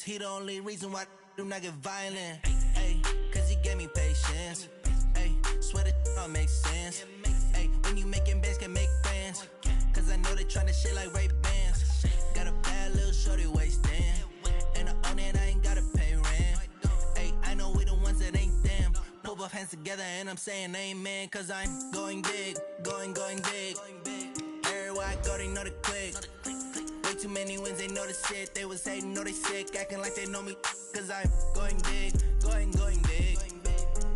he the only reason why I do not get violent. Ay, cause he gave me patience. Ay, swear that all makes sense. Ay, when you making bands, can make friends. Cause I know they tryna shit like Ray-Bans. Got a bad little shorty wasting. And I own it, I ain't gotta pay rent. Ay, I know we the ones that ain't them. Pull both hands together and I'm saying amen. Cause I'm going big, going big. Everywhere I go, they know the click. Way too many wins, they know the shit. They was hating, know they sick, acting like they know me. Cause I'm going big, going big.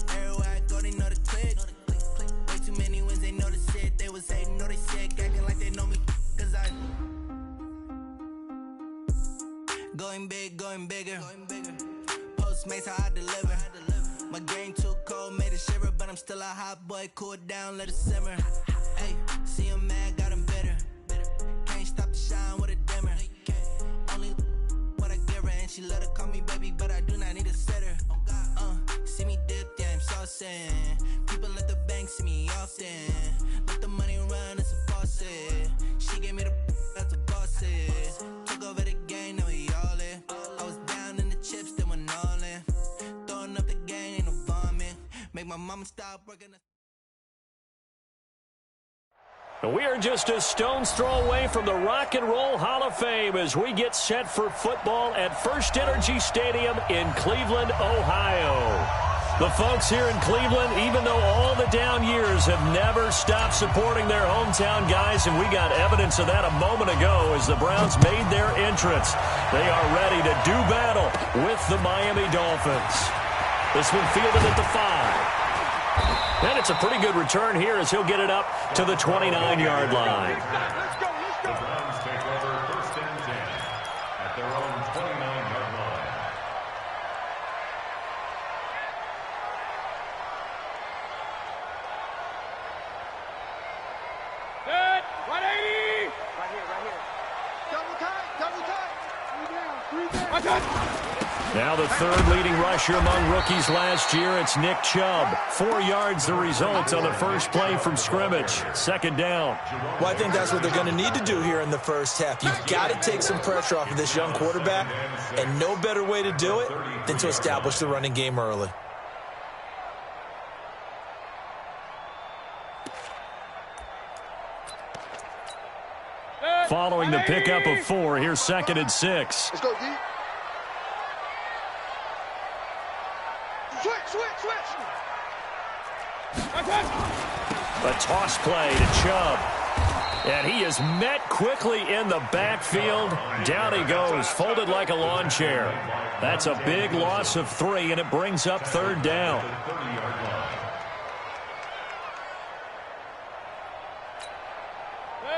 Everywhere I go, they know the click. Way too many wins, they know the shit. They was hating, know they sick, acting like they know me. Cause I'm going big, going bigger. Postmates, how I deliver. My game too cold, made it shiver. But I'm still a hot boy, cool it down, let it simmer. Hey, see him mad, got him bitter. Can't stop the shine with a dimmer. Only what I give her, and she let her call me baby, but I do not need a sitter. See me dip, yeah, I'm saucing. People at the bank see me often. Let the money run, it's a faucet. She gave me the that's a bossy. Took over the game, now we all in. I was down in the chips, then went all in. Throwing up the game, ain't no vomit. Make my mama stop working. We are just a stone's throw away from the Rock and Roll Hall of Fame as we get set for football at First Energy Stadium in Cleveland, Ohio. The folks here in Cleveland, even though all the down years, have never stopped supporting their hometown guys, and we got evidence of that a moment ago as the Browns made their entrance. They are ready to do battle with the Miami Dolphins. This one fielded at the 5. And it's a pretty good return here as he'll get it up to the 29-yard line. The Browns take over first and 10 at their own 29-yard line. Good. 180. Right here. Double tight. 3 down. Watch out. Now the third leading rusher among rookies last year, it's Nick Chubb. 4 yards the result on the first play from scrimmage. Second down. Well, I think that's what they're going to need to do here in the first half. You've got to take some pressure off of this young quarterback, and no better way to do it than to establish the running game early. Following the pickup of 4, here's 2nd and 6. Let's go, D. Switch. A toss play to Chubb. And he is met quickly in the backfield. Down he goes, folded like a lawn chair. That's a big loss of 3, and it brings up 3rd down.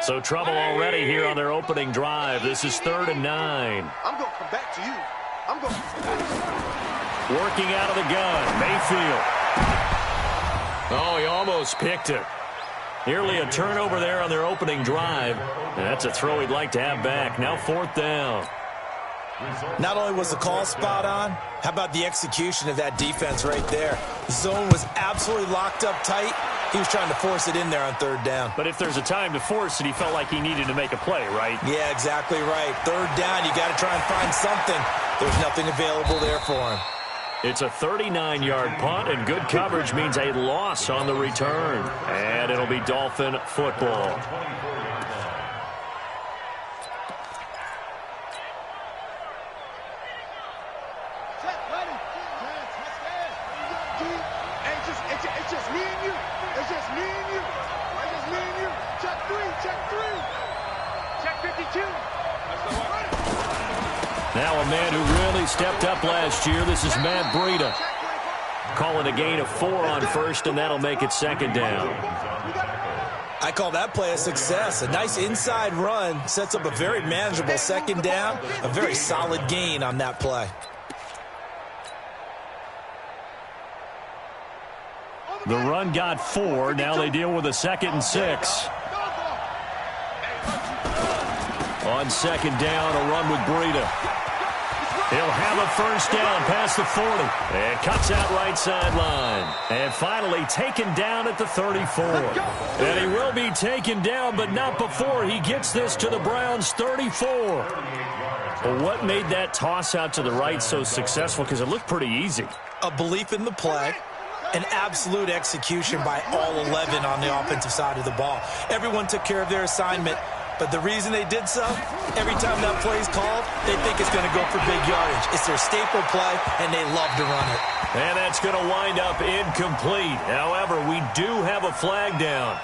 So trouble already here on their opening drive. This is 3rd and 9. I'm going to come back to you. Working out of the gun, Mayfield. Oh, he almost picked it. Nearly a turnover there on their opening drive. And that's a throw he'd like to have back. Now 4th down. Not only was the call spot on, how about the execution of that defense right there? The zone was absolutely locked up tight. He was trying to force it in there on 3rd down. But if there's a time to force it, he felt like he needed to make a play, right? Yeah, exactly right. 3rd down, you got to try and find something. There's nothing available there for him. It's a 39-yard punt, and good coverage means a loss on the return. And it'll be Dolphin football. It's just me and you. Check 3. Check 52. Now a man who really stepped up last year. This is Matt Breida. Calling a gain of 4 on 1st, and that'll make it 2nd down. I call that play a success. A nice inside run sets up a very manageable 2nd down. A very solid gain on that play. The run got 4. Now they deal with a 2nd and 6. On 2nd down, a run with Breida. He'll have a 1st down past the 40. And cuts out right sideline. And finally taken down at the 34. And he will be taken down, but not before he gets this to the Browns' 34. Well, what made that toss out to the right so successful? Because it looked pretty easy. A belief in the play, an absolute execution by all 11 on the offensive side of the ball. Everyone took care of their assignment, but the reason they did so, every time that play is called, they think it's going to go for big yardage. It's their staple play, and they love to run it. And that's going to wind up incomplete. However, we do have a flag down.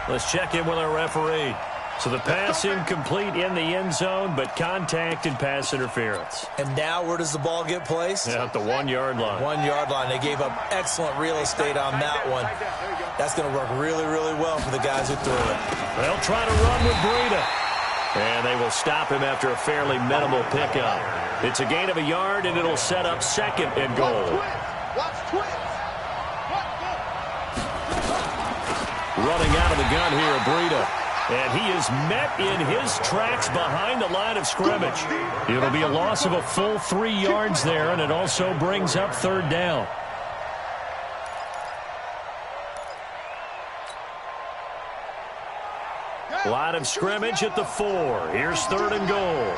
Let's check in with our referee. So the pass incomplete in the end zone, but contact and pass interference. And now where does the ball get placed? At the 1 yard line. 1 yard line. They gave up excellent real estate on that one. That's going to work really, really well for the guys who threw it. They'll try to run with Breida. And they will stop him after a fairly minimal pickup. It's a gain of a yard, and it'll set up second and goal. Running out of the gun here, Breida. And he is met in his tracks behind the line of scrimmage. It'll be a loss of a full 3 yards there, and it also brings up third down. Line of scrimmage at the 4. Here's third and goal.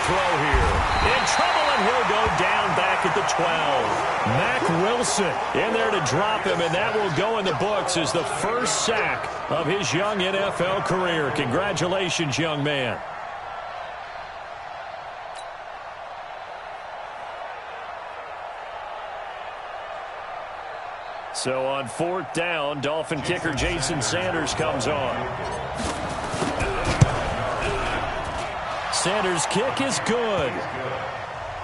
Throw here. In trouble, and he'll go down back at the 12. Mack Wilson in there to drop him, and that will go in the books as the first sack of his young NFL career. Congratulations, young man. So on fourth down, Dolphin kicker Jason Sanders comes on. Sanders' kick is good.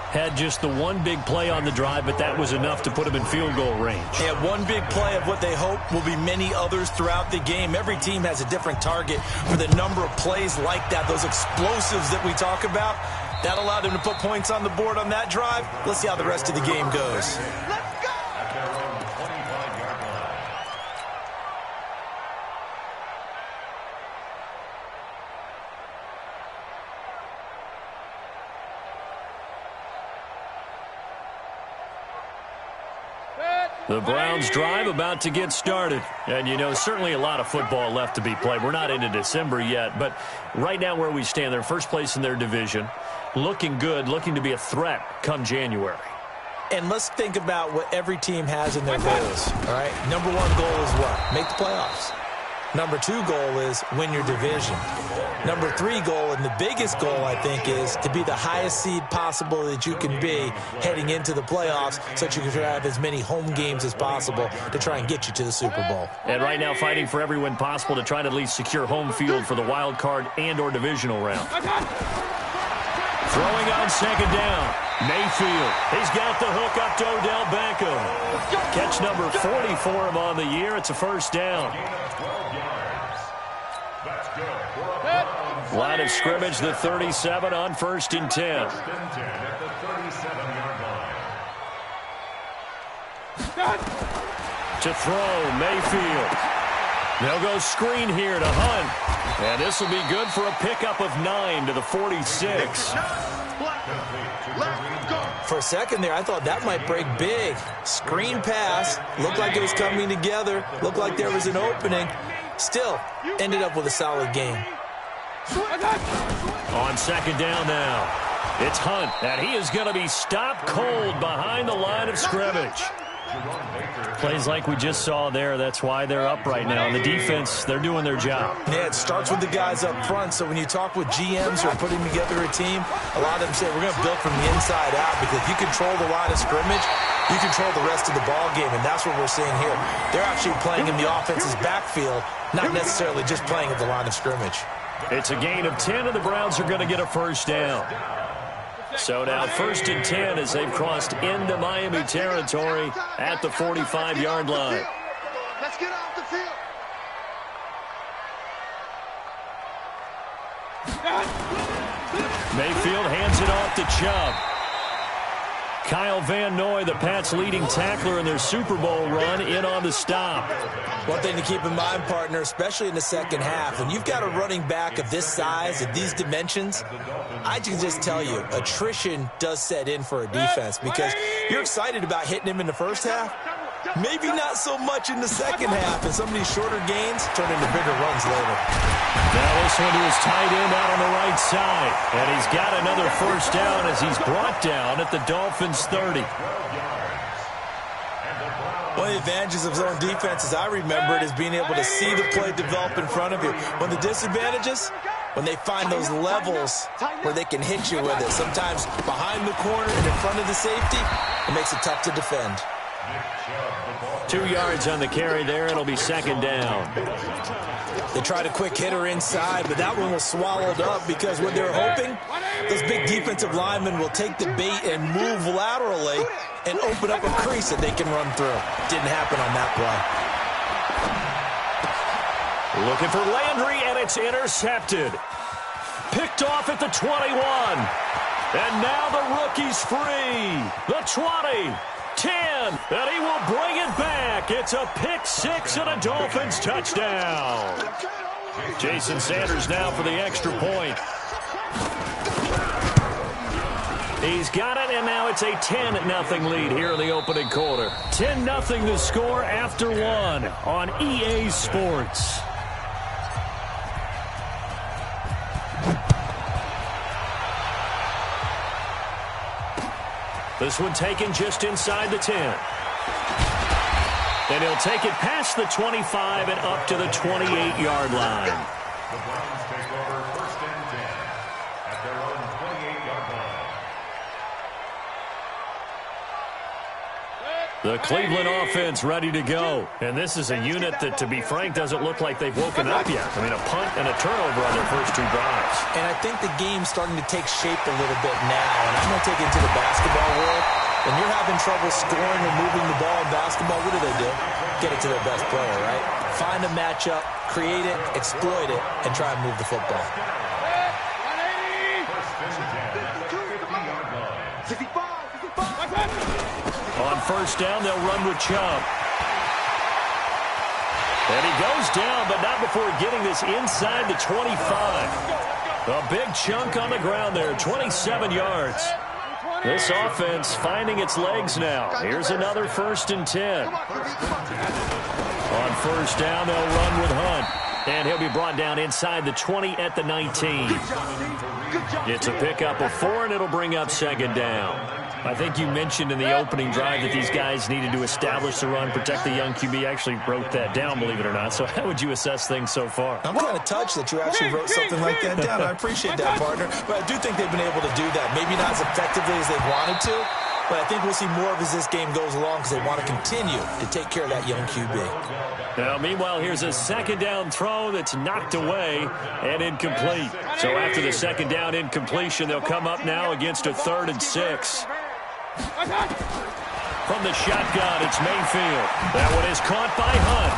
Had just the one big play on the drive, but that was enough to put him in field goal range. Yeah, one big play of what they hope will be many others throughout the game. Every team has a different target for the number of plays like that, those explosives that we talk about. That allowed him to put points on the board on that drive. Let's see how the rest of the game goes. The Browns drive about to get started. And, you know, certainly a lot of football left to be played. We're not into December yet, but right now where we stand, they're first place in their division. Looking good, looking to be a threat come January. And let's think about what every team has in their goals, all right? Number one goal is what? Make the playoffs. Number 2 goal is win your division. Number 3 goal, and the biggest goal, I think, is to be the highest seed possible that you can be heading into the playoffs so that you can have as many home games as possible to try and get you to the Super Bowl. And right now fighting for every win possible to try to at least secure home field for the wild card and or divisional round. Throwing on second down. Mayfield. He's got the hook up to Odell Beckham. Catch number 40 for him on the year. It's a first down. Line of scrimmage, the 37 on 1st and 10. To throw, Mayfield. They'll go screen here to Hunt. And this will be good for a pickup of 9 to the 46. For a second there, I thought that might break big. Screen pass. Looked like it was coming together. Looked like there was an opening. Still, ended up with a solid game. On second down now, it's Hunt, and he is going to be stopped cold behind the line of scrimmage. Plays like we just saw there, that's why they're up right now. And the defense, they're doing their job. Yeah, it starts with the guys up front. So when you talk with GMs who are putting together a team, a lot of them say we're going to build from the inside out, because if you control the line of scrimmage, you control the rest of the ball game, and that's what we're seeing here. They're actually playing in the offense's backfield, not necessarily just playing at the line of scrimmage. It's a gain of 10, and the Browns are going to get a first down. So now 1st and 10 as they've crossed into Miami territory at the 45-yard line. Let's get off the field. Mayfield hands it off to Chubb. Kyle Van Noy, the Pats' leading tackler in their Super Bowl run, in on the stop. One thing to keep in mind, partner, especially in the second half, when you've got a running back of this size, of these dimensions, I can just tell you, attrition does set in for a defense because you're excited about hitting him in the first half. Maybe not so much in the second half, and some of these shorter gains turn into bigger runs later. Now this one to his tight end out on the right side. And he's got another first down as he's brought down at the Dolphins' 30. One of the advantages of zone defense, as I remember it, is being able to see the play develop in front of you. One of the disadvantages, when they find those levels where they can hit you with it. Sometimes behind the corner and in front of the safety, it makes it tough to defend. 2 yards on the carry there. It'll be second down. They tried a quick hitter inside, but that one was swallowed up because what they're hoping, those big defensive linemen will take the bait and move laterally and open up a crease that they can run through. Didn't happen on that play. Looking for Landry, and it's intercepted. Picked off at the 21. And now the rookie's free. The 20. 10, and he will bring it back. It's a pick-6 and a Dolphins touchdown. Jason Sanders now for the extra point. He's got it, and now it's a 10-0 lead here in the opening quarter. 10-0 the score after one on EA Sports. This one taken just inside the 10. And he'll take it past the 25 and up to the 28-yard line. The Browns take over first and 10 at their own 28-yard line. The Cleveland offense ready to go. And this is a unit that, to be frank, doesn't look like they've woken up yet. I mean, a punt and a turnover on their first two drives. And I think the game's starting to take shape a little bit now. And I'm going to take it into the basketball world. When you're having trouble scoring or moving the ball in basketball, what do? Get it to their best player, right? Find a matchup, create it, exploit it, and try and move the football. On first down, they'll run with Chubb. And he goes down, but not before getting this inside the 25. A big chunk on the ground there, 27 yards. This offense finding its legs now. Here's another first and 10. On first down, they'll run with Hunt. And he'll be brought down inside the 20 at the 19. It's a pickup of 4, and it'll bring up second down. I think you mentioned in the opening drive that these guys needed to establish the run, protect the young QB. I actually wrote that down, believe it or not. So how would you assess things so far? I'm kind of touched that you actually wrote something like that down. I appreciate that, partner. But I do think they've been able to do that. Maybe not as effectively as they wanted to, but I think we'll see more of as this game goes along because they want to continue to take care of that young QB. Now, meanwhile, here's a second down throw that's knocked away and incomplete. So after the second down incompletion, they'll come up now against a 3rd and 6. From the shotgun, it's Mayfield. That one is caught by Hunt.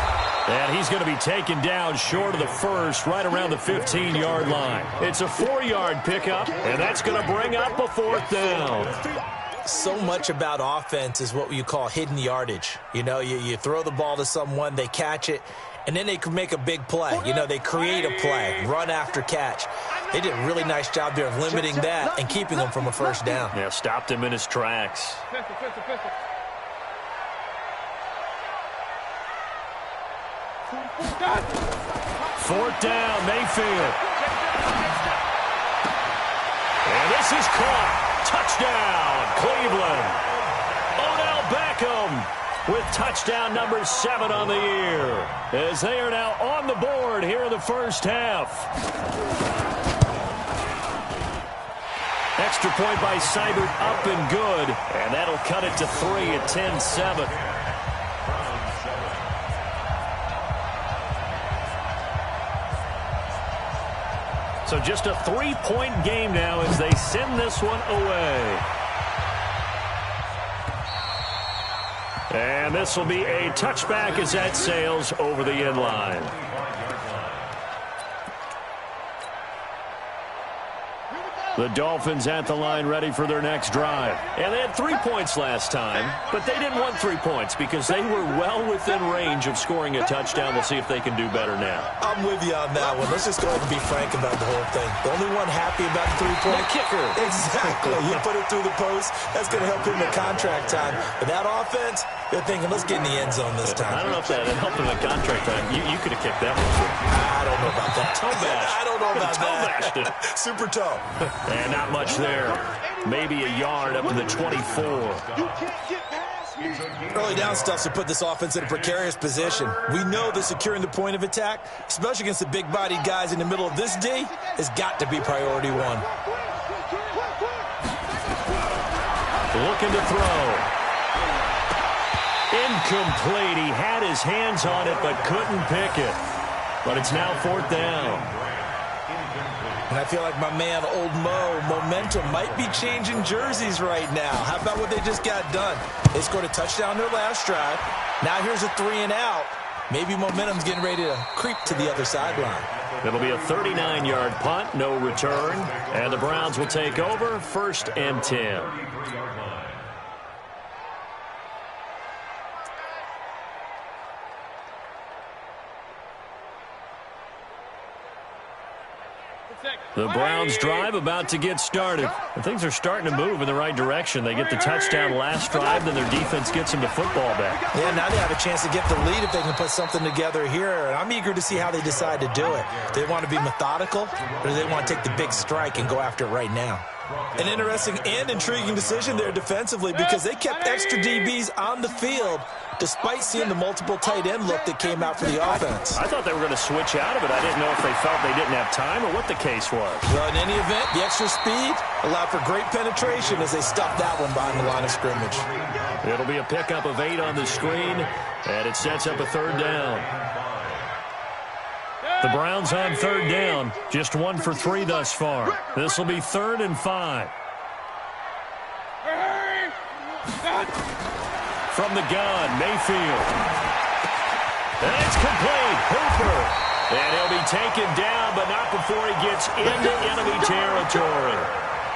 And he's going to be taken down short of the first, right around the 15-yard line. It's a 4-yard pickup, and that's going to bring up a 4th down. So much about offense is what you call hidden yardage. You know, you throw the ball to someone, they catch it, and then they can make a big play. You know, they create a play, run after catch. They did a really nice job there of limiting that and keeping him from a first down. Yeah, stopped him in his tracks. Fourth down, Mayfield. And this is caught. Touchdown, Cleveland. Odell Beckham with touchdown number 7 on the year, as they are now on the board here in the first half. Extra point by Seibert, up and good, and that'll cut it to 3 at 10-7. So just a 3-point game now as they send this one away. And this will be a touchback as that sails over the end line. The Dolphins at the line ready for their next drive. And they had 3 points last time, but they didn't want 3 points because they were well within range of scoring a touchdown. We'll see if they can do better now. I'm with you on that one. Let's just go ahead and be frank about the whole thing. The only one happy about the 3-point kicker. Exactly. You put it through the post. That's going to help him in contract time. But that offense, they're thinking, let's get in the end zone this time. I don't know if that helped him at contract time. You could have kicked that one. I don't know about that. Toe bash. I don't know about toe that. Bashed it. Super toe. And not much there. Maybe a yard up to the 24. Early down stuff to put this offense in a precarious position. We know that securing the point of attack, especially against the big-bodied guys in the middle of this D, has got to be priority one. Looking to throw. Incomplete. He had his hands on it but couldn't pick it. But it's now 4th down. And I feel like my man, Old Mo, momentum might be changing jerseys right now. How about what they just got done? They scored a touchdown their last drive. Now here's a 3-and-out. Maybe momentum's getting ready to creep to the other sideline. It'll be a 39-yard punt, no return. And the Browns will take over, 1st and 10. The Browns drive about to get started. And things are starting to move in the right direction. They get the touchdown last drive, then their defense gets them the football back. Yeah, now they have a chance to get the lead if they can put something together here. And I'm eager to see how they decide to do it. Do they want to be methodical, or do they want to take the big strike and go after it right now? An interesting and intriguing decision there defensively because they kept extra DBs on the field despite seeing the multiple tight end look that came out for the offense. I thought they were going to switch out of it. I didn't know if they felt they didn't have time or what the case was. Well, in any event, the extra speed allowed for great penetration as they stuffed that one behind the line of scrimmage. It'll be a pickup of 8 on the screen, and it sets up a 3rd down. The Browns on 3rd down, just 1 for 3 thus far. This will be 3rd and 5. From the gun, Mayfield. And it's complete. Hooper. And he'll be taken down, but not before he gets into enemy territory.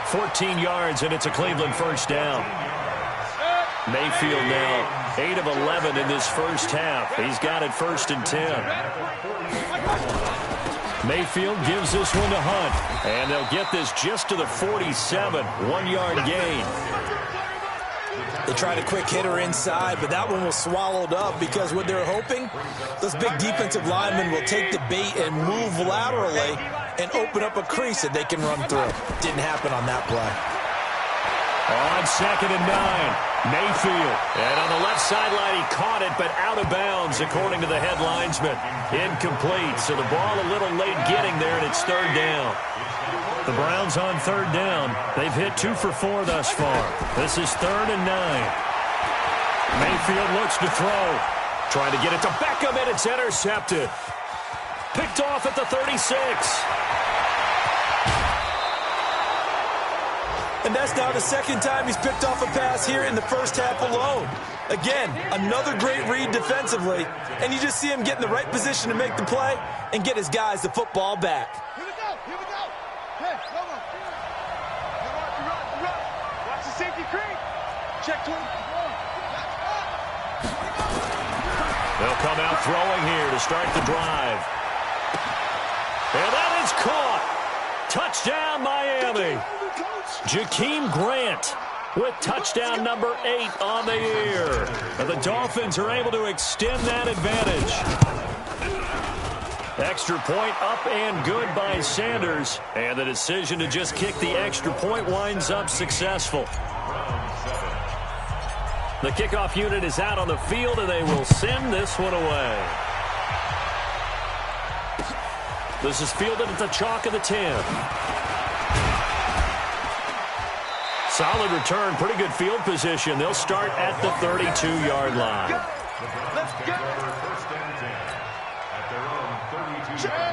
14 yards, and it's a Cleveland 1st down. Mayfield now 8 of 11 in this first half. He's got it 1st and 10. Mayfield gives this one to Hunt. And they'll get this just to the 47. 1-yard gain. They tried a quick hitter inside, but that one was swallowed up because what they're hoping, those big defensive linemen will take the bait and move laterally and open up a crease that they can run through. Didn't happen on that play. On 2nd and 9, Mayfield. And on the left sideline, he caught it, but out of bounds, according to the head linesman. Incomplete, so the ball a little late getting there, and it's 3rd down. The Browns on 3rd down. They've hit 2 for 4 thus far. This is 3rd and 9. Mayfield looks to throw. Trying to get it to Beckham, and it's intercepted. Picked off at the 36. And that's now the 2nd time he's picked off a pass here in the first half alone. Again, another great read defensively, and you just see him get in the right position to make the play and get his guys the football back. Here we go. Here we go. Hey, come on. Run. Watch the safety creep. Check 20. They'll come out throwing here to start the drive. And that is caught. Touchdown, Miami. Jakeem Grant with touchdown number 8 on the year. And the Dolphins are able to extend that advantage. Extra point up and good by Sanders. And the decision to just kick the extra point winds up successful. The kickoff unit is out on the field, and they will send this one away. This is fielded at the chalk of the 10. Solid return, pretty good field position. They'll start at the 32-yard line.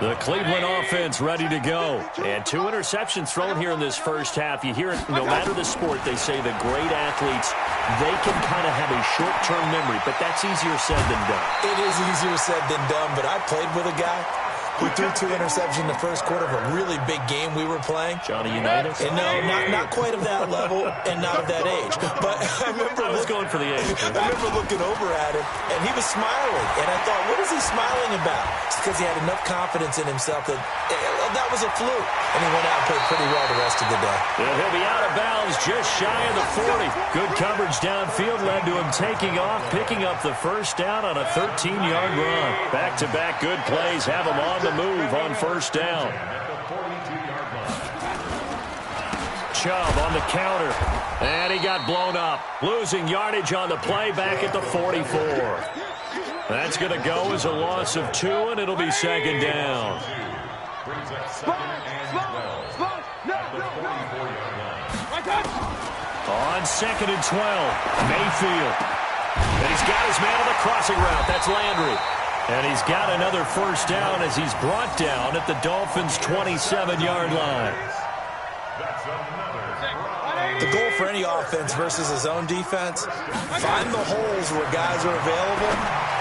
The Cleveland offense ready to go. And 2 interceptions thrown here in this first half. You hear it, no matter the sport, they say the great athletes, they can kind of have a short-term memory, but that's easier said than done. It is easier said than done, but I played with a guy who threw 2 interceptions in the first quarter of a really big game we were playing. Johnny Unitas? And no, not quite of that level and not of that age. But I was going for the age. I remember looking over at him, and he was smiling. And I thought, what is he smiling about? It's because he had enough confidence in himself that that was a fluke. And he went out and played pretty well the rest of the day. And he'll be out of bounds just shy of the 40. Good coverage downfield led to him taking off, picking up the first down on a 13-yard run. Back-to-back good plays have him on the move on first down. Chubb on the counter, and he got blown up. Losing yardage on the play back at the 44. That's going to go as a loss of 2, and it'll be second down. On second and 12, Mayfield. And he's got his man on the crossing route. That's Landry. And he's got another first down as he's brought down at the Dolphins' 27-yard line. The goal for any offense versus his own defense, find the holes where guys are available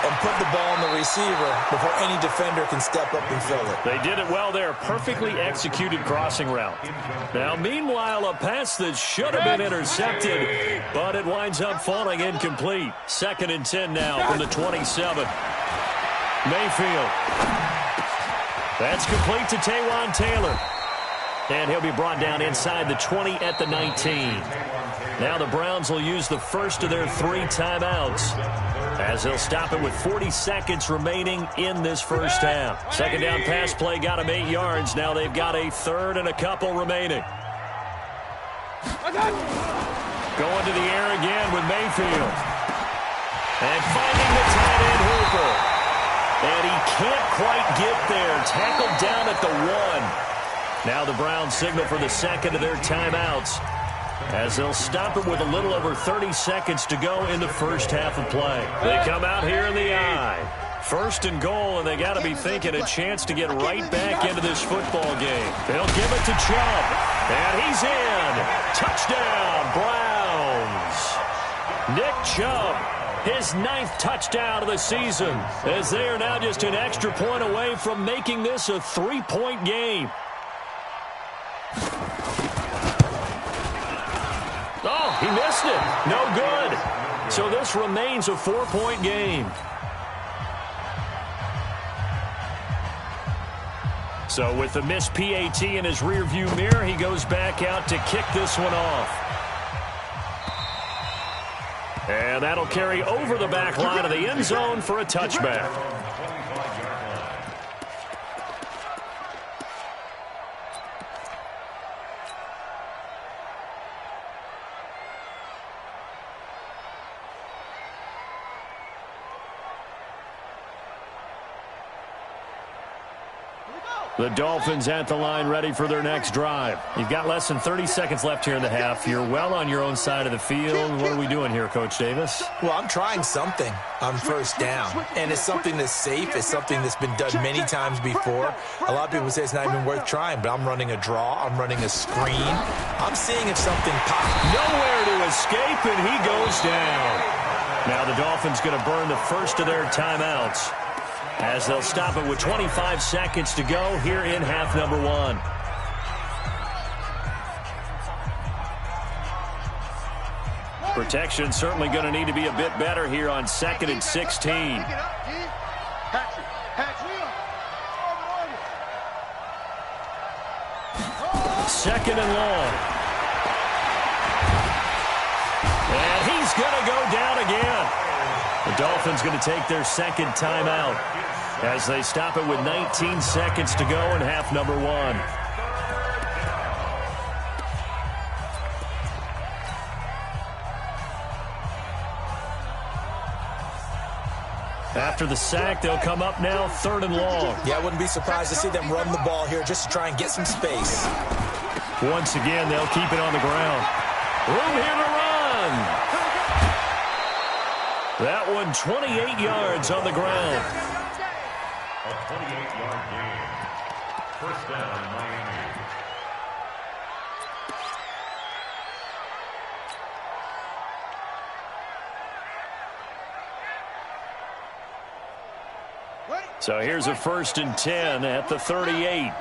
and put the ball on the receiver before any defender can step up and fill it. They did it well there. Perfectly executed crossing route. Now, meanwhile, a pass that should have been intercepted, but it winds up falling incomplete. Second and 10 now from the 27. Mayfield. That's complete to Taywan Taylor. And he'll be brought down inside the 20 at the 19. Now the Browns will use the first of their 3 timeouts as they'll stop it with 40 seconds remaining in this first half. Second down pass play got him 8 yards. Now they've got a third and a couple remaining. Going to the air again with Mayfield. And finding the tight end Hooper. And he can't quite get there. Tackled down at the 1. Now the Browns signal for the second of their timeouts as they'll stop it with a little over 30 seconds to go in the first half of play. They come out here in the I. First and goal, and they got to be thinking a chance to get right back into this football game. They'll give it to Chubb, and he's in. Touchdown, Browns. Nick Chubb, his 9th touchdown of the season, as they are now just an extra point away from making this a 3-point game. Oh, he missed it. No good. So this remains a 4-point game. So with the missed PAT in his rearview mirror, he goes back out to kick this one off. And that'll carry over the back line of the end zone for a touchback. The Dolphins at the line ready for their next drive. You've got less than 30 seconds left here in the half. You're well on your own side of the field. What are we doing here, Coach Davis? Well, I'm trying something on first down. And it's something that's safe. It's something that's been done many times before. A lot of people say it's not even worth trying, but I'm running a draw. I'm running a screen. I'm seeing if something pops. Nowhere to escape, and he goes down. Now the Dolphins going to burn the first of their timeouts as they'll stop it with 25 seconds to go here in half number 1. Protection certainly going to need to be a bit better here on second and 16. Second and long. And he's going to go down again. The Dolphins going to take their second timeout as they stop it with 19 seconds to go in half number 1. After the sack, they'll come up now third and long. Yeah, I wouldn't be surprised to see them run the ball here just to try and get some space. Once again, they'll keep it on the ground. Room here to run. That one 28 yards on the ground. A 28-yard gain. First down, Miami. Ready? So here's a 1st and 10 at the 38.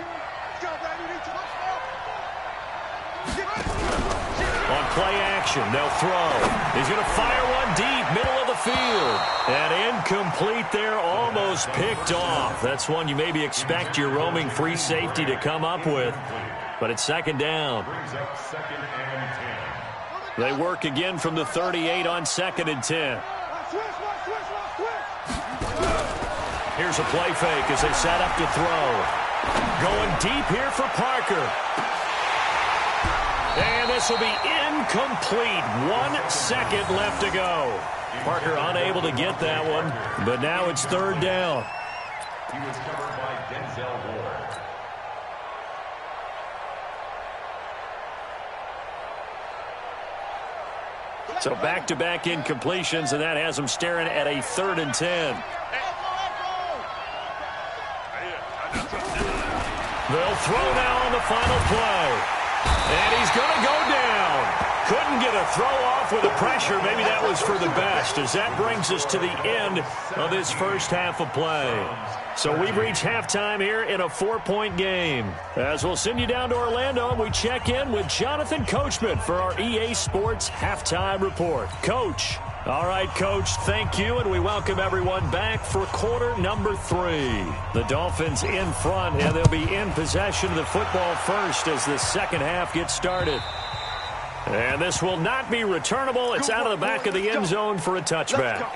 On play action, they'll throw. He's going to fire one deep, middle of the field. And incomplete there, almost picked off. That's one you maybe expect your roaming free safety to come up with. But it's 2nd down. They work again from the 38 on 2nd and 10. Here's a play fake as they set up to throw. Going deep here for Parker. And this will be incomplete. 1 second left to go. Parker unable to get that one, but now it's 3rd down. He was covered by Denzel Ward. So back-to-back incompletions, and that has them staring at a 3rd and 10. They'll throw now on the final play. And he's going to go down. Couldn't get a throw off with the pressure. Maybe that was for the best, as that brings us to the end of this first half of play. So we've reached halftime here in a 4-point game. As we'll send you down to Orlando, and we check in with Jonathan Coachman for our EA Sports Halftime Report. Coach. All right, Coach, thank you, and we welcome everyone back for quarter number 3. The Dolphins in front, and they'll be in possession of the football first as the second half gets started. And this will not be returnable. It's out of the back of the end zone for a touchback.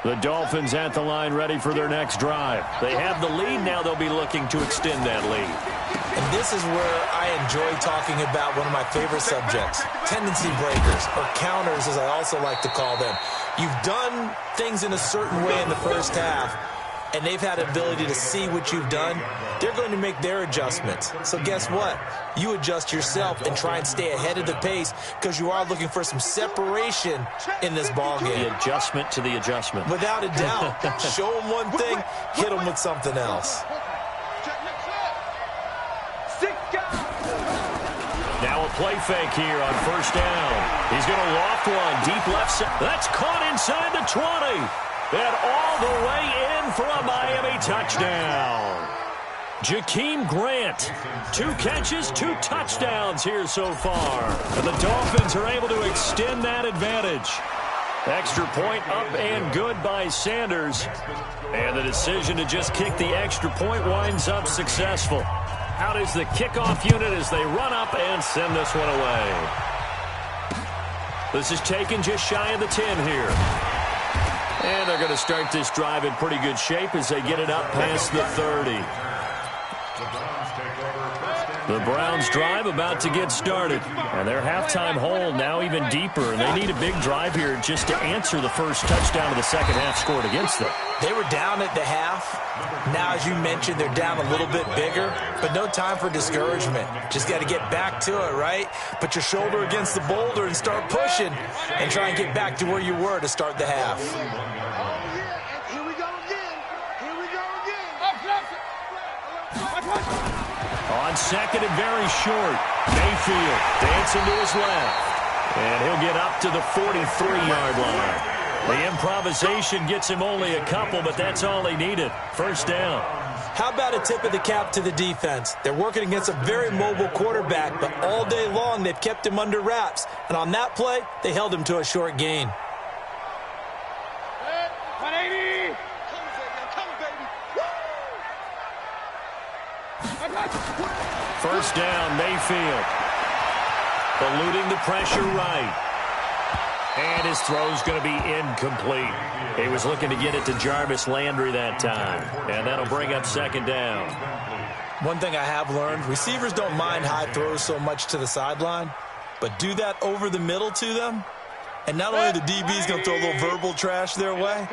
The Dolphins at the line ready for their next drive. They have the lead. Now they'll be looking to extend that lead. And this is where I enjoy talking about one of my favorite subjects, tendency breakers, or counters as I also like to call them. You've done things in a certain way in the first half, and they've had the ability to see what you've done. They're going to make their adjustments. So guess what? You adjust yourself and try and stay ahead of the pace because you are looking for some separation in this ballgame. The adjustment to the adjustment. Without a doubt. Show them one thing, hit them with something else. Now a play fake here on 1st down. He's going to loft one deep left side. That's caught inside the 20. And all the way in for a Miami touchdown. Jakeem Grant, 2 catches, 2 touchdowns here so far. And the Dolphins are able to extend that advantage. Extra point up and good by Sanders. And the decision to just kick the extra point winds up successful. Out is the kickoff unit as they run up and send this one away. This is taken just shy of the 10 here. And they're going to start this drive in pretty good shape as they get it up past the 30. The Browns drive about to get started. And their halftime hole now even deeper. And they need a big drive here just to answer the first touchdown of the second half scored against them. They were down at the half. Now, as you mentioned, they're down a little bit bigger, but no time for discouragement. Just got to get back to it, right? Put your shoulder against the boulder and start pushing and try and get back to where you were to start the half. Here we go again. Here we go again. On 2nd and very short, Mayfield dancing to his left. And he'll get up to the 43-yard line. The improvisation gets him only a couple, but that's all he needed. 1st down. How about a tip of the cap to the defense? They're working against a very mobile quarterback, but all day long they've kept him under wraps. And on that play, they held him to a short gain. 180. Come, baby. 1st down, Mayfield. Eluding the pressure right. And his throw's going to be incomplete. He was looking to get it to Jarvis Landry that time. And that'll bring up 2nd down. One thing I have learned, receivers don't mind high throws so much to the sideline, but do that over the middle to them. And not only the DB's going to throw a little verbal trash their way,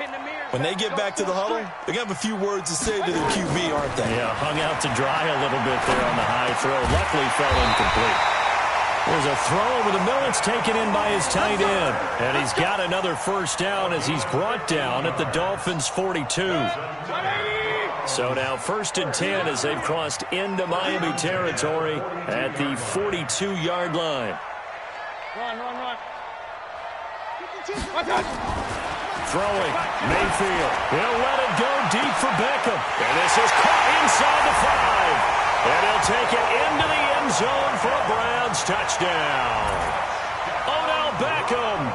when they get back to the huddle, they're going to have a few words to say to their QB, aren't they? Yeah, hung out to dry a little bit there on the high throw. Luckily fell incomplete. There's a throw over the middle. It's taken in by his tight end. And he's got another 1st down as he's brought down at the Dolphins' 42. So now 1st and 10 as they've crossed into Miami territory at the 42-yard line. Run. Throwing, Mayfield. He'll let it go deep for Beckham. And this is caught inside the 5. And he'll take it into the end zone for a Browns touchdown. Odell Beckham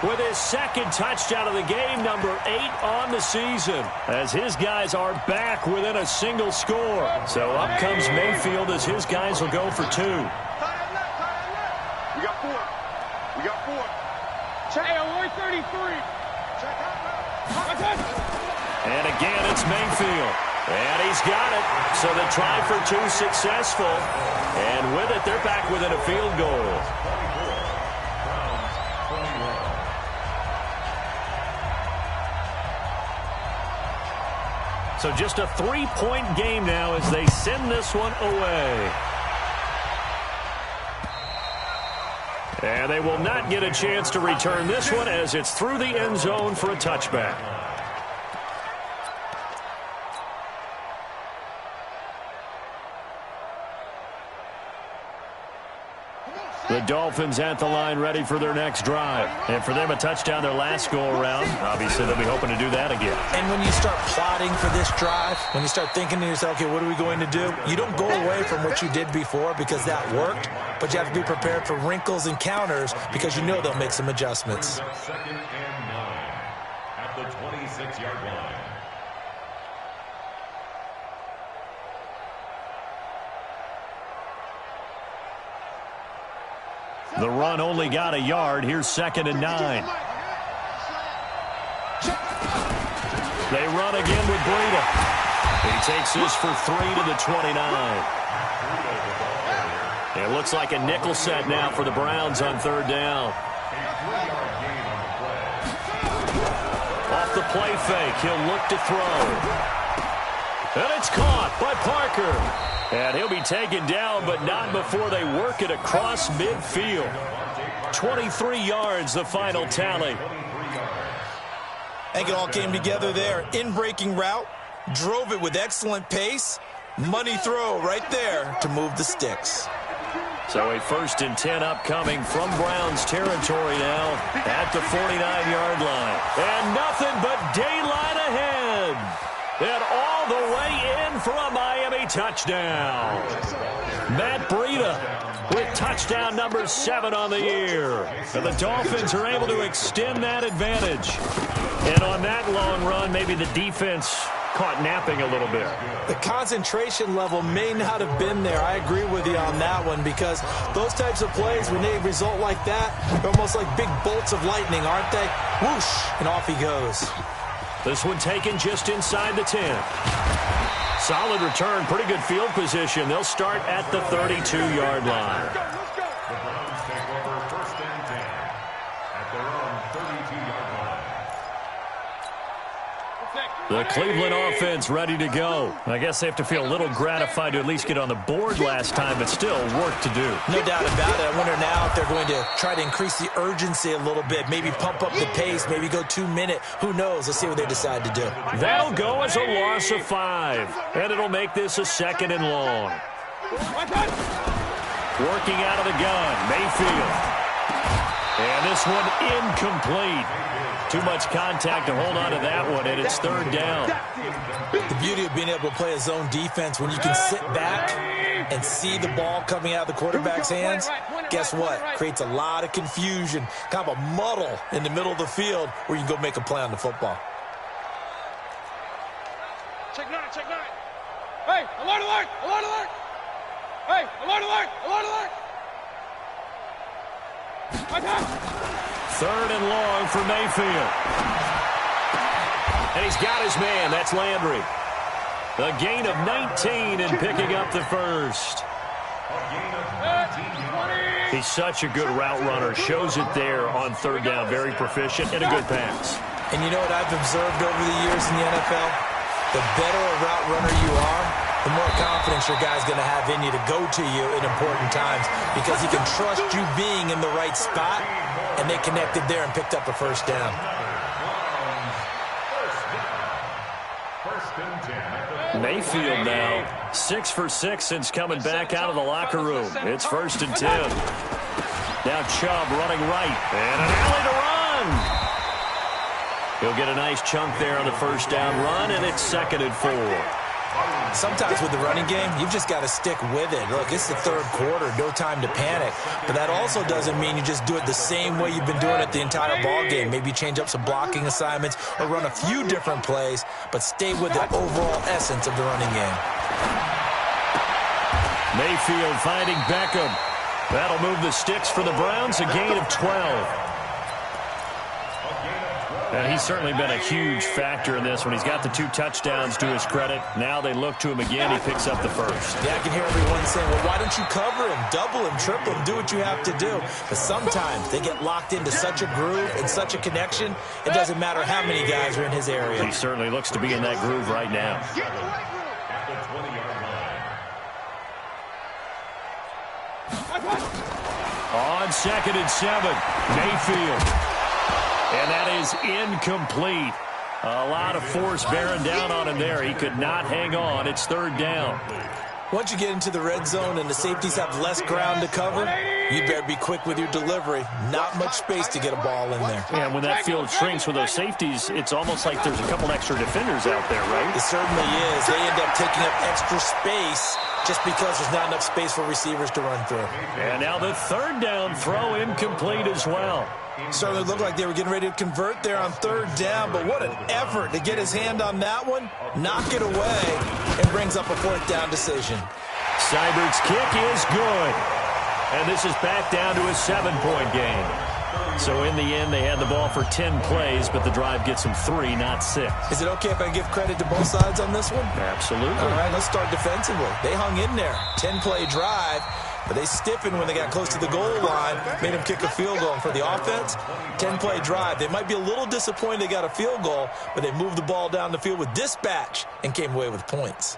with his second touchdown of the game, number 8 on the season, as his guys are back within a single score. So up comes Mayfield as his guys will go for 2. We got 4. We got 4. Hey, 133. And again, it's Mayfield. And he's got it. So the try for 2 successful. And with it, they're back within a field goal. So just a 3-point game now as they send this one away. And they will not get a chance to return this one as it's through the end zone for a touchback. The Dolphins at the line ready for their next drive. And for them, a touchdown their last go-around. Obviously, they'll be hoping to do that again. And when you start plotting for this drive, when you start thinking to yourself, okay, what are we going to do? You don't go away from what you did before because that worked, but you have to be prepared for wrinkles and counters because you know they'll make some adjustments. 2nd and 9 at the 26-yard line. The run only got a yard. Here's 2nd and 9. They run again with Breida. He takes this for 3 to the 29. It looks like a nickel set now for the Browns on 3rd down. Off the play fake, he'll look to throw. And it's caught by Parker. And he'll be taken down, but not before they work it across midfield. 23 yards, the final tally. I think it all came together there. In-breaking route, drove it with excellent pace. Money throw right there to move the sticks. So a 1st and 10 upcoming from Browns territory now at the 49-yard line. And nothing but daylight ahead. And all the way in for a Miami touchdown. Matt Breida with touchdown number 7 on the year. And the Dolphins are able to extend that advantage. And on that long run, maybe the defense caught napping a little bit. The concentration level may not have been there. I agree with you on that one because those types of plays, when they result like that, they're almost like big bolts of lightning, aren't they? Whoosh, and off he goes. This one taken just inside the 10. Solid return, pretty good field position. They'll start at the 32-yard line. The Browns take over 1st and 10 at their own 32-yard line. The Cleveland offense ready to go. I guess they have to feel a little gratified to at least get on the board last time, but still work to do. No doubt about it. I wonder now if they're going to try to increase the urgency a little bit, maybe pump up the pace, maybe go 2-minute. Who knows? Let's see what they decide to do. That'll go as a loss of 5, and it'll make this a 2nd and long. Working out of the gun, Mayfield. And this one incomplete. Too much contact to hold on to that one, and it's 3rd down. The beauty of being able to play a zone defense when you can sit back and see the ball coming out of the quarterback's hands, guess what? Creates a lot of confusion, kind of a muddle in the middle of the field where you can go make a play on the football. Check 9, check 9. Hey, alert, alert, alert, alert. Hey, alert, alert, alert, alert. Attack. 3rd and long for Mayfield. And he's got his man. That's Landry. A gain of 19 and picking up the 1st. He's such a good route runner. Shows it there on 3rd down. Very proficient and a good pass. And you know what I've observed over the years in the NFL? The better a route runner you are, the more confidence your guy's going to have in you to go to you in important times because he can trust you being in the right spot, and they connected there and picked up a 1st down. Mayfield now 6 for 6 since coming back out of the locker room. It's 1st and 10. Now Chubb running right, and an alley to run. He'll get a nice chunk there on the first down run, and it's 2nd and 4. Sometimes with the running game, you've just got to stick with it. Look, it's the third quarter, no time to panic. But that also doesn't mean you just do it the same way you've been doing it the entire ball game. Maybe change up some blocking assignments or run a few different plays, but stay with the overall essence of the running game. Mayfield finding Beckham. That'll move the sticks for the Browns, a gain of 12. And he's certainly been a huge factor in this one. He's got the 2 touchdowns to his credit. Now they look to him again. He picks up the first. Yeah, I can hear everyone saying, well, why don't you cover him, double him, triple him, do what you have to do. But sometimes they get locked into such a groove and such a connection, it doesn't matter how many guys are in his area. He certainly looks to be in that groove right now. At the 20-yard line. On 2nd and 7, Mayfield. And that is incomplete. A lot of force bearing down on him there. He could not hang on. It's 3rd down. Once you get into the red zone and the safeties have less ground to cover, you better be quick with your delivery. Not much space to get a ball in there. And when that field shrinks with those safeties, it's almost like there's a couple extra defenders out there, right? It certainly is. They end up taking up extra space just because there's not enough space for receivers to run through. And now the 3rd down throw incomplete as well. Certainly looked like they were getting ready to convert there on 3rd down, but what an effort to get his hand on that one, knock it away, and brings up a 4th down decision. Seibert's kick is good. And this is back down to a 7-point game. So in the end, they had the ball for 10 plays, but the drive gets them 3, not 6. Is it okay if I give credit to both sides on this one? Absolutely. All right, let's start defensively. They hung in there. 10-play drive, but they stiffened when they got close to the goal line, made them kick a field goal. And for the offense, 10-play drive. They might be a little disappointed they got a field goal, but they moved the ball down the field with dispatch and came away with points.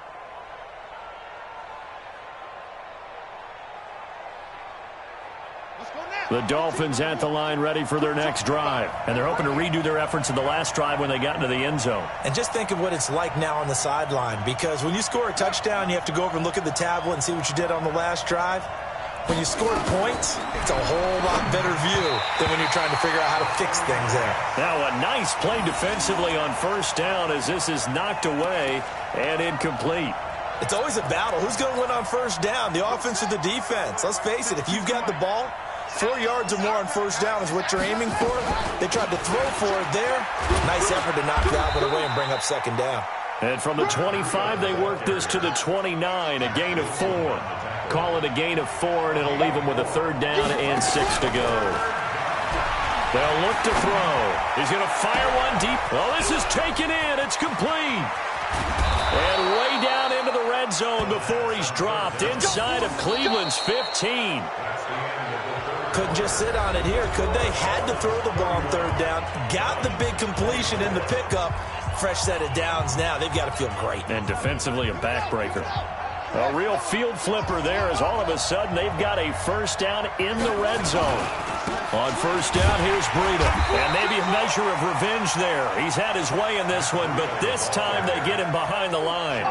The Dolphins at the line ready for their next drive. And they're hoping to redo their efforts in the last drive when they got into the end zone. And just think of what it's like now on the sideline, because when you score a touchdown, you have to go over and look at the tablet and see what you did on the last drive. When you score points, it's a whole lot better view than when you're trying to figure out how to fix things there. Now a nice play defensively on 1st down as this is knocked away and incomplete. It's always a battle. Who's going to win on 1st down, the offense or the defense? Let's face it, if you've got the ball, 4 yards or more on 1st down is what you're aiming for. They tried to throw for it there. Nice effort to knock that one away and bring up 2nd down. And from the 25, they work this to the 29, a gain of 4. Call it a gain of 4, and it'll leave them with a 3rd down and 6 to go. They'll look to throw. He's going to fire one deep. Well, this is taken in. It's complete. And way down into the red zone before he's dropped inside of Cleveland's 15. Couldn't just sit on it here, could they? Had to throw the ball on 3rd down. Got the big completion in the pickup. Fresh set of downs now. They've got to feel great. And defensively, a backbreaker. A real field flipper there as all of a sudden they've got a 1st down in the red zone. On 1st down, here's Breida. And maybe a measure of revenge there. He's had his way in this one, but this time they get him behind the line.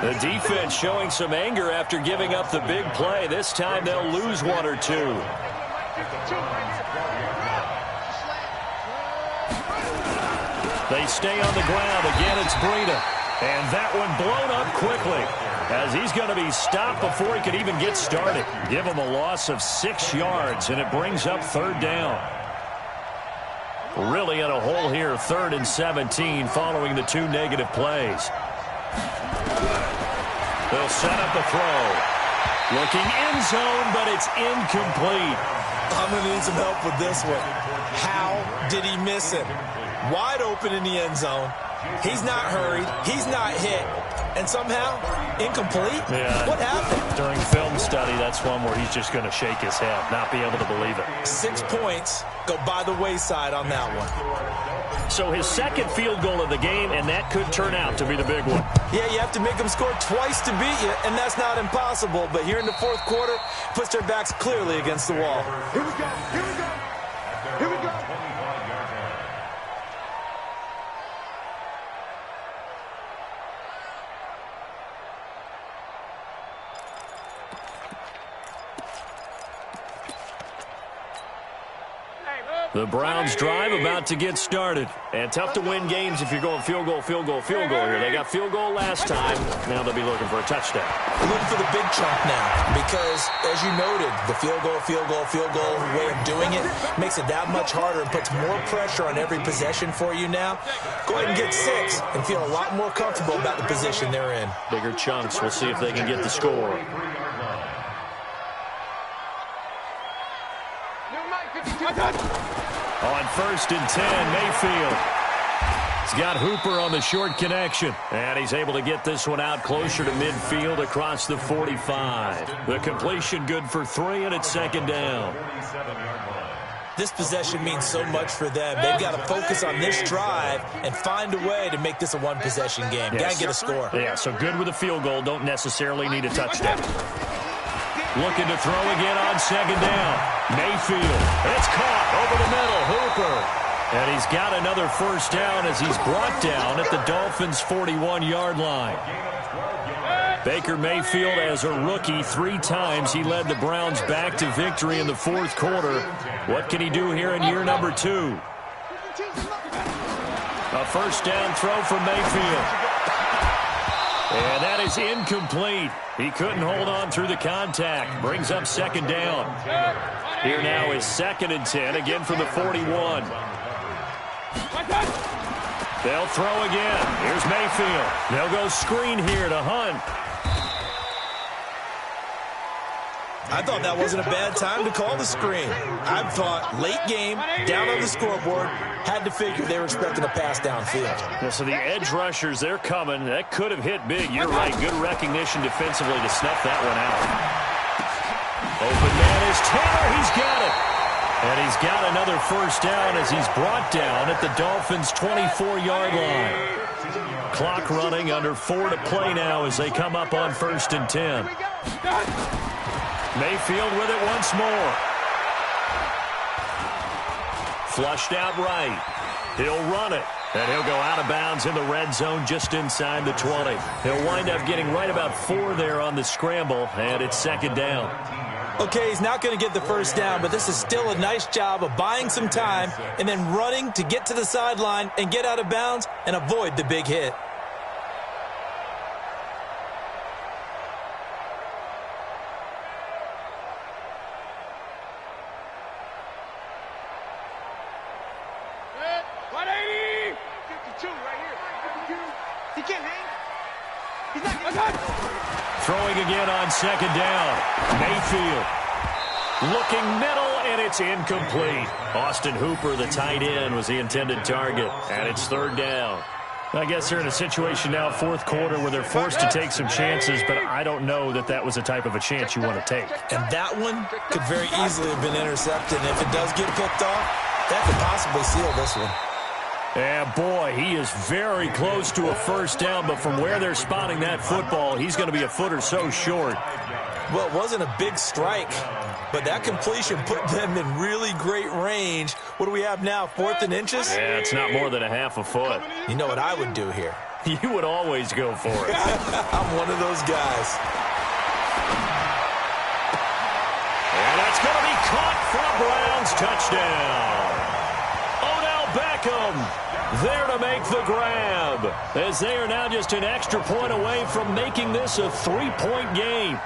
The defense showing some anger after giving up the big play. This time they'll lose 1 or 2. They stay on the ground. Again, it's Breida. And that one blown up quickly as he's going to be stopped before he could even get started. Give him a loss of 6 yards, and it brings up 3rd down. Really in a hole here, 3rd and 17 following the 2 negative plays. They'll set up the throw. Looking end zone, but it's incomplete. I'm going to need some help with this one. How did he miss it? Wide open in the end zone. He's not hurried. He's not hit. And somehow, incomplete? Yeah. What happened? During film study, that's one where he's just going to shake his head, not be able to believe it. 6 points go by the wayside on that one. So his 2nd field goal of the game, and that could turn out to be the big one. Yeah, you have to make them score twice to beat you, and that's not impossible. But here in the 4th quarter, puts their backs clearly against the wall. Here we go. Here we go. Here we go. The Browns drive about to get started. And tough to win games if you're going field goal, field goal, field goal here. They got field goal last time. Now they'll be looking for a touchdown. Looking for the big chunk now because, as you noted, the field goal way of doing it makes it that much harder and puts more pressure on every possession for you now. Go ahead and get 6 and feel a lot more comfortable about the position they're in. Bigger chunks. We'll see if they can get the score. On 1st and 10, Mayfield. He's got Hooper on the short connection. And he's able to get this one out closer to midfield across the 45. The completion good for 3, and it's 2nd down. This possession means so much for them. They've got to focus on this drive and find a way to make this a one-possession game. Yes. Got to get a score. Yeah, so good with a field goal. Don't necessarily need a touchdown. Looking to throw again on 2nd down. Mayfield. It's caught over the middle. Hooper. And he's got another 1st down as he's brought down at the Dolphins' 41-yard line. Baker Mayfield, as a rookie, 3 times he led the Browns back to victory in the 4th quarter. What can he do here in year number 2? A 1st down throw from Mayfield. And that is incomplete. He couldn't hold on through the contact. Brings up 2nd down. Here now is 2nd and 10, again from the 41. They'll throw again. Here's Mayfield. They'll go screen here to Hunt. I thought that wasn't a bad time to call the screen. I thought late game, down on the scoreboard, had to figure they were expecting a pass downfield. Yeah, so the edge rushers, they're coming. That could have hit big. You're right. Good recognition defensively to snuff that one out. Open man is Taylor. He's got it. And he's got another 1st down as he's brought down at the Dolphins' 24-yard line. Clock running, under 4 to play now as they come up on 1st and 10. Mayfield with it once more. Flushed out right. He'll run it. And he'll go out of bounds in the red zone just inside the 20. He'll wind up getting right about 4 there on the scramble, and it's 2nd down. Okay, he's not going to get the 1st down, but this is still a nice job of buying some time and then running to get to the sideline and get out of bounds and avoid the big hit. Throwing again on 2nd down. Mayfield looking middle, and it's incomplete. Austin Hooper, the tight end, was the intended target, and it's 3rd down. I guess they're in a situation now, 4th quarter, where they're forced to take some chances, but I don't know that that was the type of a chance you want to take. And that one could very easily have been intercepted, and if it does get picked off, that could possibly seal this one. And boy, he is very close to a 1st down, but from where they're spotting that football, he's going to be a foot or so short. Well, it wasn't a big strike, but that completion put them in really great range. What do we have now, 4th and inches? Yeah, it's not more than a half a foot. You know what I would do here? You would always go for it. I'm one of those guys. And that's going to be caught for a Browns touchdown. Beckham there to make the grab, as they are now just an extra point away from making this a 3-point game.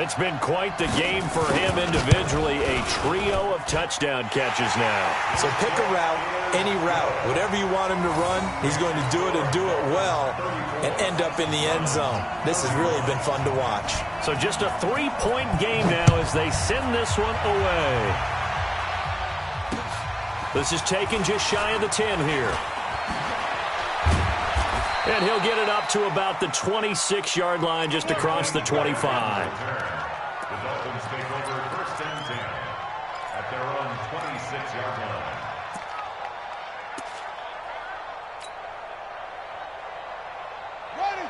It's been quite the game for him individually, a trio of touchdown catches now. So pick a route, any route, whatever you want him to run, he's going to do it and do it well and end up in the end zone. This has really been fun to watch. So just a 3-point game now as they send this one away. This is taken just shy of the 10 here. And he'll get it up to about the 26-yard line, just across the 25. The Dolphins take over 1st and 10 at their own 26-yard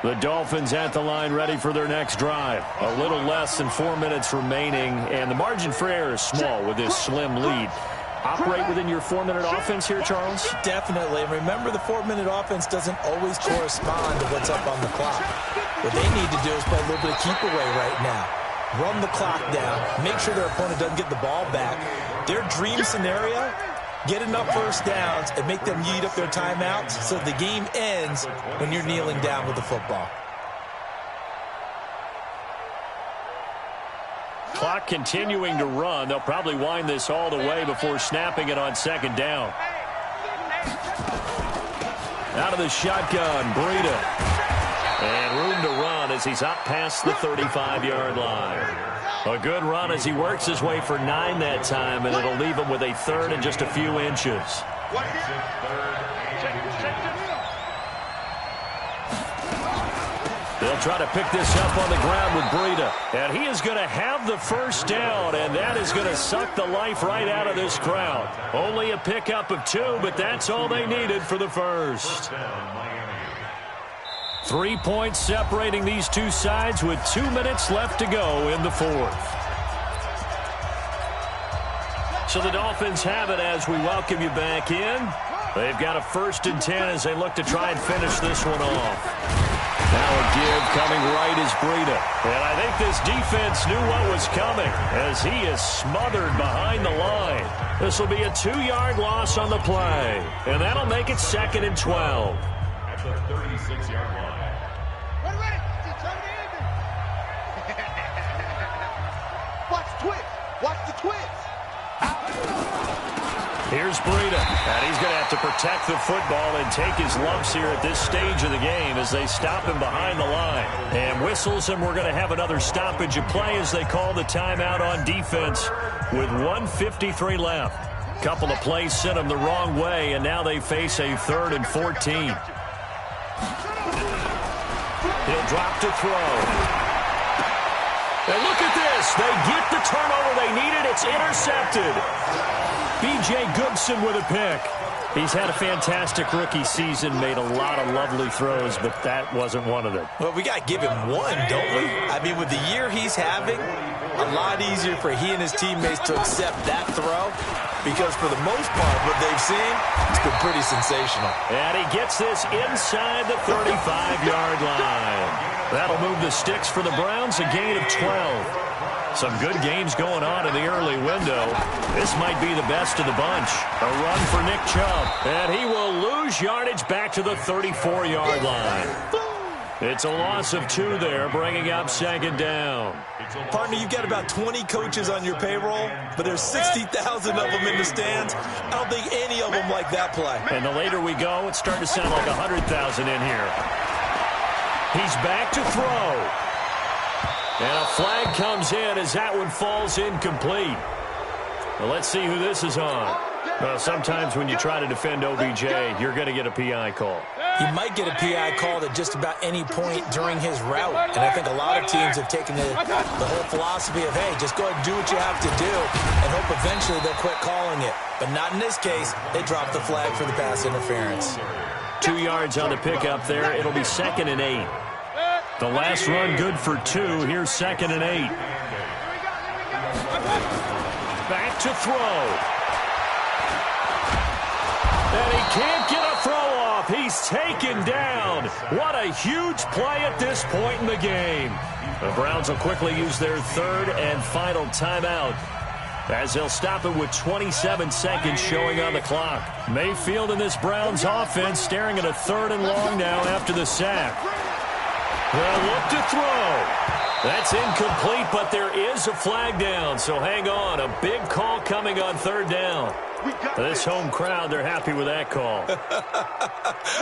line. The Dolphins at the line, ready for their next drive. A little less than 4 minutes remaining, and the margin for error is small with this slim lead. Operate within your 4-minute offense here, Charles? Definitely. And remember, the 4-minute offense doesn't always correspond to what's up on the clock. What they need to do is play a little bit of keep away right now. Run the clock down. Make sure their opponent doesn't get the ball back. Their dream scenario Get enough first downs and make them eat up their timeouts so the game ends when you're kneeling down with the football. Clock continuing to run. They'll probably wind this all the way before snapping it on second down. Out of the shotgun, Breida. And room to run as he's up past the 35-yard line. A good run as he works his way for 9 that time, and it'll leave him with a third and just a few inches. They'll try to pick this up on the ground with Breida. And he is going to have the first down, and that is going to suck the life right out of this crowd. Only a pickup of 2, but that's all they needed for the first. 3 points separating these two sides with 2 minutes left to go in the fourth. So the Dolphins have it as we welcome you back in. They've got a 1st and 10 as they look to try and finish this one off. Now a give coming right is Breida. And I think this defense knew what was coming as he is smothered behind the line. This will be a 2-yard loss on the play. And that'll make it 2nd and 12. At the 36-yard line. Watch the twist. Watch the twist. Here's Breida, and he's going to have to protect the football and take his lumps here at this stage of the game as they stop him behind the line. And whistles, and we're going to have another stoppage of play as they call the timeout on defense with 1:53 left. Couple of plays sent them the wrong way, and now they face a 3rd and 14. He'll drop to throw. And look at this. They get the turnover they needed. It's intercepted. B.J. Goodson with a pick. He's had a fantastic rookie season, made a lot of lovely throws, but that wasn't one of them. Well, we got to give him one, don't we? I mean, with the year he's having, a lot easier for he and his teammates to accept that throw because for the most part, what they've seen, it's been pretty sensational. And he gets this inside the 35-yard line. That'll move the sticks for the Browns, a gain of 12. Some good games going on in the early window. This might be the best of the bunch. A run for Nick Chubb. And he will lose yardage back to the 34-yard line. It's a loss of 2 there, bringing up 2nd down. Partner, you've got about 20 coaches on your payroll, but there's 60,000 of them in the stands. I don't think any of them like that play. And the later we go, it's starting to sound like 100,000 in here. He's back to throw. And a flag comes in as that one falls incomplete. Well, let's see who this is on. Well, sometimes when you try to defend OBJ, you're going to get a PI call. You might get a PI called at just about any point during his route. And I think a lot of teams have taken the whole philosophy of, hey, just go ahead and do what you have to do and hope eventually they'll quit calling it. But not in this case. They dropped the flag for the pass interference. 2 yards on the pickup there. It'll be 2nd and 8. The last run good for 2. Here's 2nd and 8. Back to throw. And he can't get a throw off. He's taken down. What a huge play at this point in the game. The Browns will quickly use their 3rd and final timeout as they'll stop it with 27 seconds showing on the clock. Mayfield and this Browns offense staring at a 3rd and long now after the sack. They'll look to throw. That's incomplete, but there is a flag down, so hang on. A big call coming on 3rd down. This home crowd, they're happy with that call.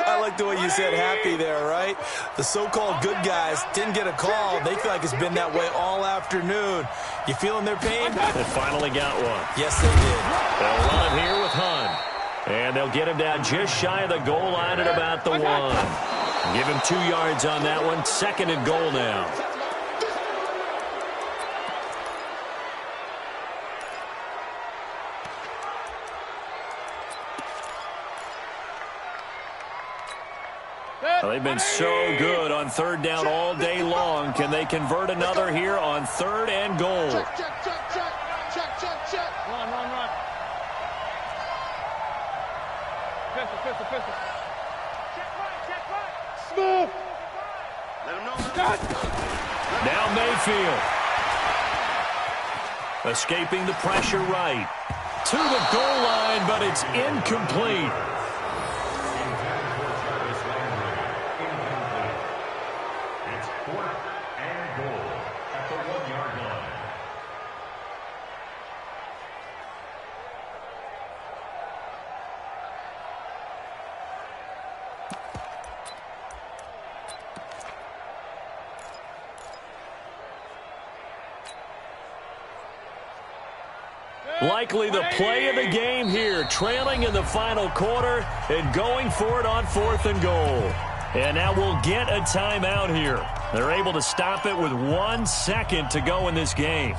I like the way you said happy there, right? The so-called good guys didn't get a call. They feel like it's been that way all afternoon. You feeling their pain? They finally got one. Yes, they did. They'll run it here with Hunt. And they'll get him down just shy of the goal line at about the 1. Give him 2 yards on that one. 2nd and goal now. Well, they've been so good on 3rd down all day long. Can they convert another here on 3rd and goal? Check, check, check, check. Check, check, check. Run. Pistol. Check right. Smooth. Let him know. Now Mayfield. Escaping the pressure right. to the goal line, but it's incomplete. It's 4th and goal at the 1-yard line. Likely the play of the game here, trailing in the final quarter and going for it on 4th and goal. And now we'll get a timeout here. They're able to stop it with 1 second to go in this game.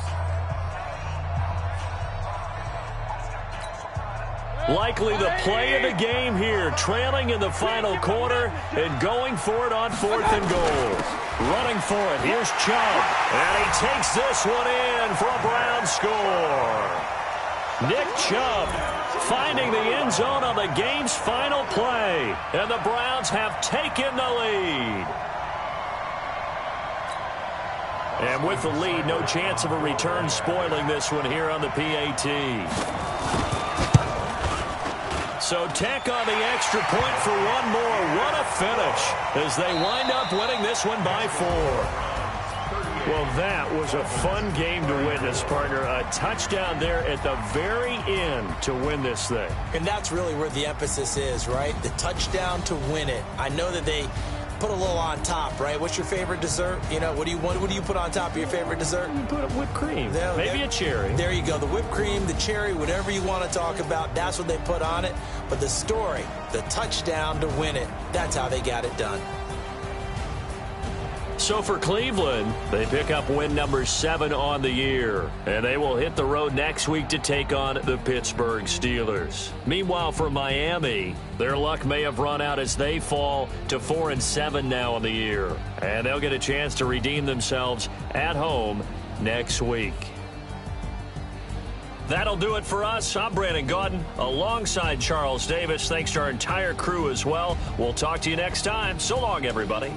Likely the play of the game here, trailing in the final quarter and going for it on 4th and goal. Running for it, here's Chubb. And he takes this one in for a Brown score. Nick Chubb finding the end zone on the game's final play. And the Browns have taken the lead. And with the lead, no chance of a return spoiling this one here on the PAT. So tack on the extra point for one more. What a finish as they wind up winning this one by 4. Well, that was a fun game to witness, partner. A touchdown there at the very end to win this thing. And that's really where the emphasis is, right? The touchdown to win it. I know that they put a little on top, right? What's your favorite dessert? You know, what do you put on top of your favorite dessert? You put whipped cream. Maybe a cherry. There you go. The whipped cream, the cherry, whatever you want to talk about, that's what they put on it. But the story, the touchdown to win it, that's how they got it done. So for Cleveland, they pick up win number 7 on the year. And they will hit the road next week to take on the Pittsburgh Steelers. Meanwhile, for Miami, their luck may have run out as they fall to 4-7 now on the year. And they'll get a chance to redeem themselves at home next week. That'll do it for us. I'm Brandon Gaudin alongside Charles Davis. Thanks to our entire crew as well. We'll talk to you next time. So long, everybody.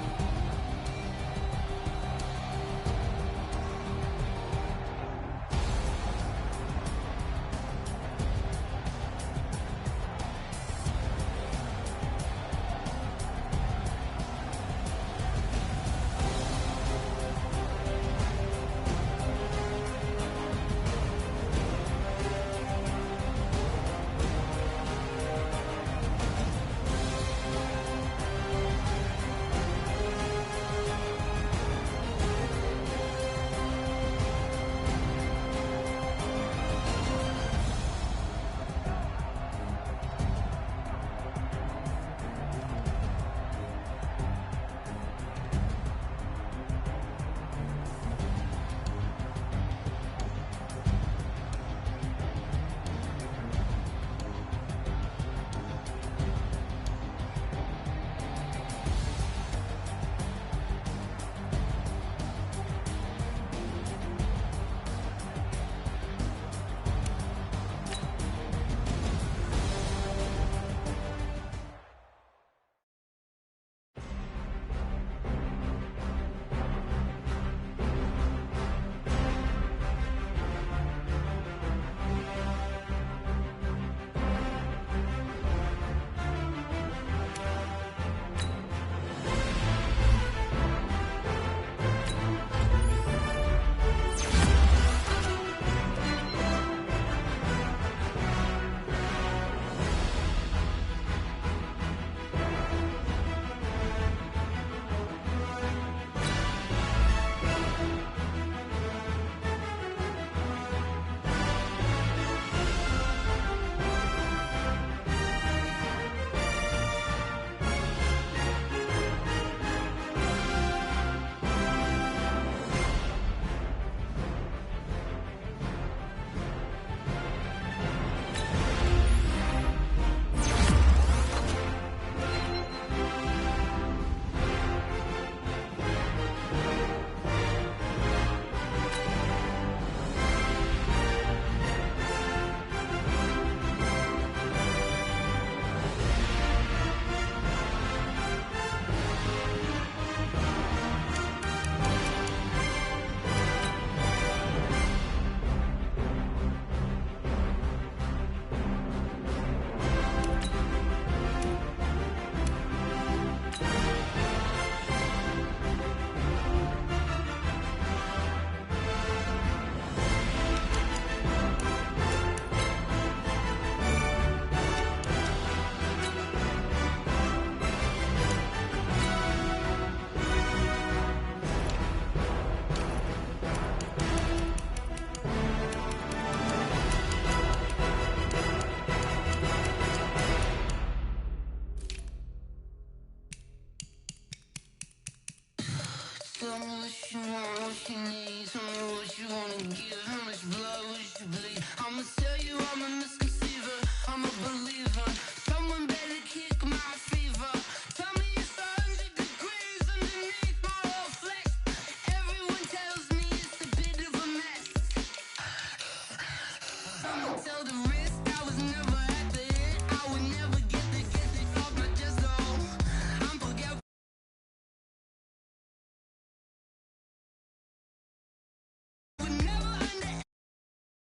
Tell me what you want, what you need. Tell me what you wanna give. How much blood would you bleed? I'ma tell you I'm a misconceiver. I'm a believer.